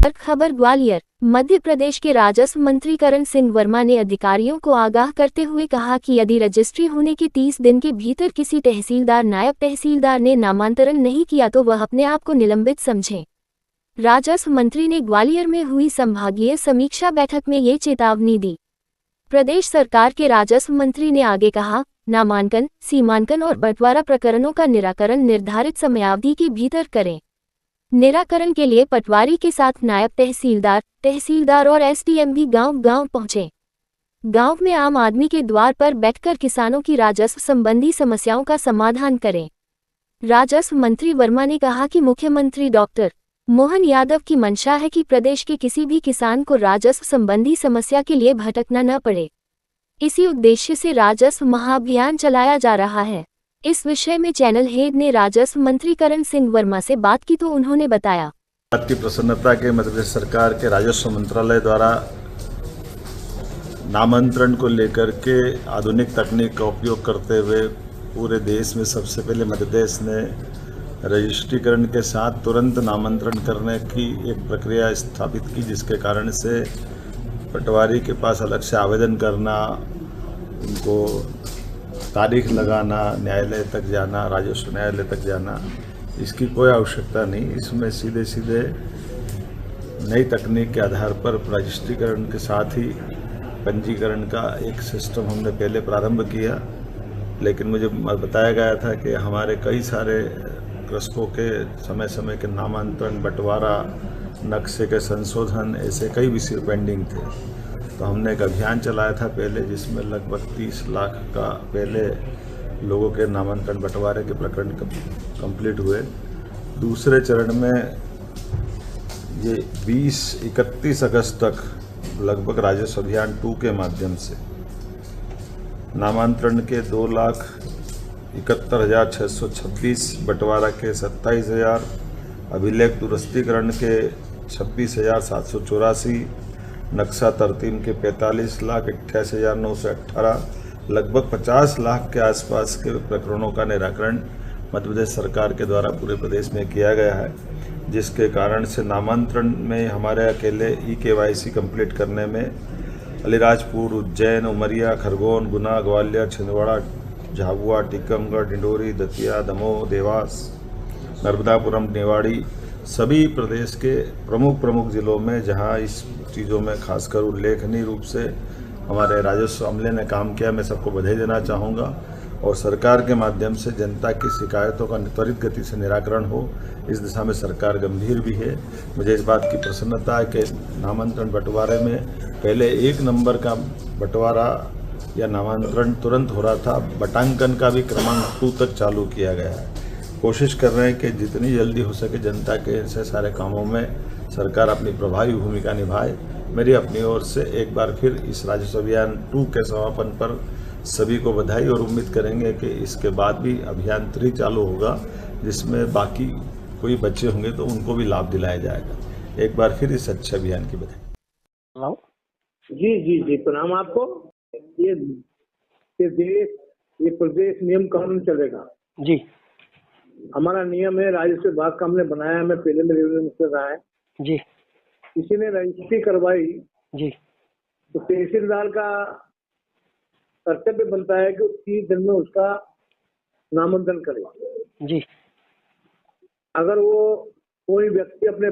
पर खबर ग्वालियर। मध्य प्रदेश के राजस्व मंत्री करण सिंह वर्मा ने अधिकारियों को आगाह करते हुए कहा कि यदि रजिस्ट्री होने के 30 दिन के भीतर किसी तहसीलदार नायब तहसीलदार ने नामांतरण नहीं किया तो वह अपने आप को निलंबित समझें। राजस्व मंत्री ने ग्वालियर में हुई संभागीय समीक्षा बैठक में ये चेतावनी दी। प्रदेश सरकार के राजस्व मंत्री ने आगे कहा, नामांकन, सीमांकन और बंटवारा प्रकरणों का निराकरण निर्धारित समयावधि के भीतर करें। निराकरण के लिए पटवारी के साथ नायब तहसीलदार और एसडीएम भी गांव-गांव पहुंचे। गांव में आम आदमी के द्वार पर बैठकर किसानों की राजस्व संबंधी समस्याओं का समाधान करें। राजस्व मंत्री वर्मा ने कहा कि मुख्यमंत्री डॉक्टर मोहन यादव की मंशा है कि प्रदेश के किसी भी किसान को राजस्व संबंधी समस्या के लिए भटकना न पड़े। इसी उद्देश्य से राजस्व महाअभियान चलाया जा रहा है। इस विषय में चैनल हेड ने राजस्व मंत्री करण सिंह वर्मा से बात की तो उन्होंने बताया, बात की प्रसन्नता के मध्य प्रदेश सरकार के राजस्व मंत्रालय द्वारा नामांतरण को लेकर के आधुनिक तकनीक का उपयोग करते हुए पूरे देश में सबसे पहले मध्य प्रदेश ने रजिस्ट्रीकरण के साथ तुरंत नामांतरण करने की एक प्रक्रिया स्थापित की, जिसके कारण से पटवारी के पास अलग से आवेदन करना, उनको तारीख लगाना, न्यायालय तक जाना, राजस्व न्यायालय तक जाना, इसकी कोई आवश्यकता नहीं। इसमें सीधे सीधे नई तकनीक के आधार पर रजिस्ट्रीकरण के साथ ही पंजीकरण का एक सिस्टम हमने पहले प्रारंभ किया, लेकिन मुझे बताया गया था कि हमारे कई सारे कृषकों के समय समय के नामांतरण, बंटवारा, नक्शे के संशोधन, ऐसे कई विषय पेंडिंग थे। तो हमने एक अभियान चलाया था पहले, जिसमें लगभग 30 लाख का पहले लोगों के नामांतरण बंटवारे के प्रकरण कंप्लीट हुए। दूसरे चरण में ये 20-31 अगस्त तक लगभग राजस्व अभियान 2 के माध्यम से नामांतरण के 2,71,626, बंटवारा के 27,000, अभिलेख दुरुस्तीकरण के 26,784, नक्शा तरतीब के 45,88,918, लगभग 50 लाख के आसपास के प्रकरणों का निराकरण मध्य प्रदेश सरकार के द्वारा पूरे प्रदेश में किया गया है, जिसके कारण से नामांतरण में हमारे अकेले KYC कंप्लीट करने में अलीराजपुर, उज्जैन, उमरिया, खरगोन, गुना, ग्वालियर, छिंदवाड़ा, झाबुआ, टीकमगढ़, डिंडोरी, दतिया, दमोह, देवास, नर्मदापुरम, निवाड़ी, सभी प्रदेश के प्रमुख जिलों में जहां इस चीज़ों में खासकर उल्लेखनीय रूप से हमारे राजस्व अमले ने काम किया, मैं सबको बधाई देना चाहूँगा। और सरकार के माध्यम से जनता की शिकायतों का त्वरित गति से निराकरण हो, इस दिशा में सरकार गंभीर भी है। मुझे इस बात की प्रसन्नता है कि नामांतरण बंटवारे में पहले 1 नंबर का बंटवारा या नामांतरण तुरंत हो रहा था, बटांकन का भी क्रमांक 2 तक चालू किया गया है। कोशिश कर रहे हैं कि जितनी जल्दी हो सके जनता के ऐसे सारे कामों में सरकार अपनी प्रभावी भूमिका निभाए। मेरी अपनी ओर से एक बार फिर इस राजस्व अभियान 2 के समापन पर सभी को बधाई, और उम्मीद करेंगे कि इसके बाद भी अभियान 3 चालू होगा, जिसमें बाकी कोई बच्चे होंगे तो उनको भी लाभ दिलाया जाएगा। एक बार फिर इस अच्छे अभियान की बधाई। जी प्रणाम आपको। ये देश, ये प्रदेश नियम कानून चलेगा जी। हमारा नियम है, राजस्व विभाग का हमने बनाया, हमें पहले में रेवेन्यू मिनिस्टर रहा है जी। किसी ने रजिस्ट्री करवाई जी, तो तहसीलदार का कर्तव्य बनता है कि 30 दिन में उसका नामांकन करे जी। अगर वो कोई व्यक्ति अपने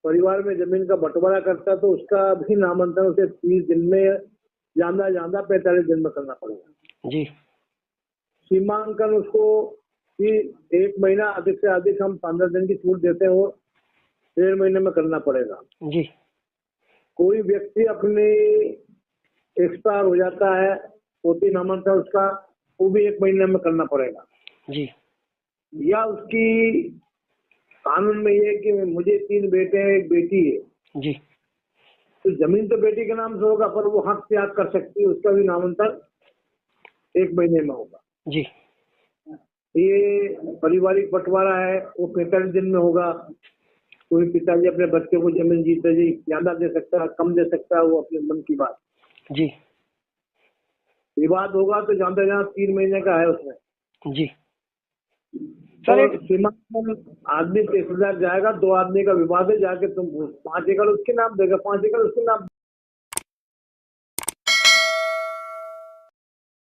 परिवार में जमीन का बंटवारा करता तो उसका भी नामांकन उसे 30 दिन में, ज्यादा 45 दिन में करना पड़ेगा जी। सीमांकन उसको कि 1 महीना, अधिक से अधिक हम 15 दिन की छूट देते हो, 1.5 महीने में करना पड़ेगा जी। कोई व्यक्ति अपने एक्सपायर हो जाता है, पोती नामांकन उसका, वो भी 1 महीने में करना पड़ेगा जी। या उसकी कानून में ये कि मुझे 3 बेटे हैं, 1 बेटी है जी, तो जमीन तो बेटी के नाम से होगा, पर वो हक त्याग कर सकती है, उसका भी नामांकन 1 महीने में होगा जी। ये पारिवारिक बंटवारा है, वो 45 दिन में होगा। कोई पिताजी अपने बच्चे को जमीन जीते जी ज्यादा दे सकता है, कम दे सकता है, वो अपने मन की बात जी। विवाद होगा तो जहाँ 3 महीने का है उसमें जी। सर सीमा आदमी तहसीलदार जाएगा, 2 आदमी का विवाद है, जाके तुम 5 एकड़ उसके नाम देगा, 5 एकड़ उसके नाम